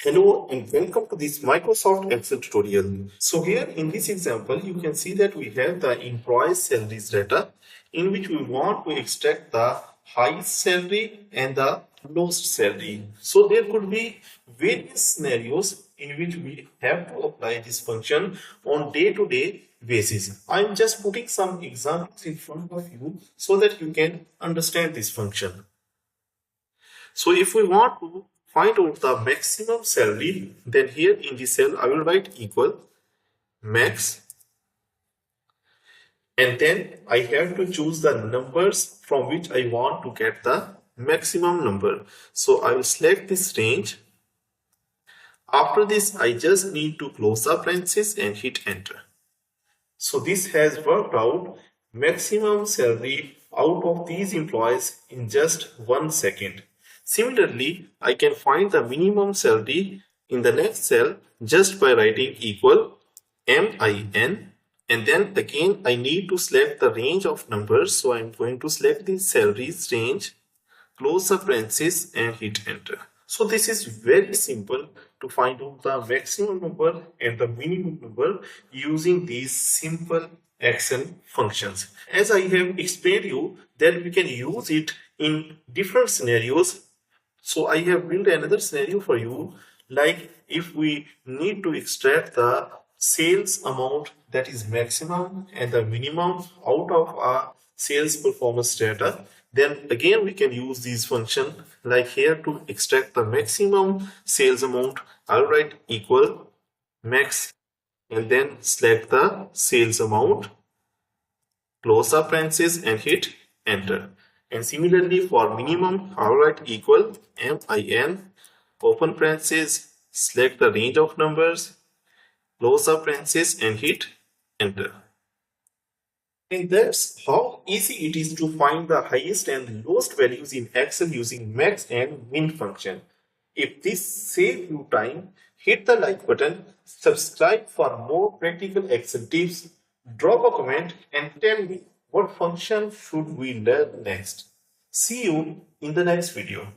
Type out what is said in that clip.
Hello and welcome to this Microsoft Excel tutorial. So here in this example, you can see that we have the employee salaries data in which we want to extract the highest salary and the lowest salary. So there could be various scenarios in which we have to apply this function on day-to-day basis. I'm just putting some examples in front of you so that you can understand this function. So if we want to find out the maximum salary, then here in the cell I will write equal max, and then I have to choose the numbers from which I want to get the maximum number. So I will select this range. After this, I just need to close the parenthesis and hit enter. So this has worked out maximum salary out of these employees in just 1 second. Similarly, I can find the minimum salary in the next cell just by writing equal MIN, and then again I need to select the range of numbers. So I'm going to select the salaries range, close the parenthesis and hit enter. So this is very simple to find out the maximum number and the minimum number using these simple Excel functions. As I have explained you that we can use it in different scenarios. So I have built another scenario for you, like if we need to extract the sales amount that is maximum and the minimum out of our sales performance data, then again we can use this function. Like here, to extract the maximum sales amount, I'll write equal max and then select the sales amount, close the parenthesis and hit enter. And similarly for minimum, I'll write equal MIN, open parenthesis, select the range of numbers, close the parenthesis and hit enter. And that's how easy it is to find the highest and lowest values in Excel using max and min function. If this saved you time, hit the like button, subscribe for more practical Excel tips, drop a comment and tell me what function should we learn next. See you in the next video.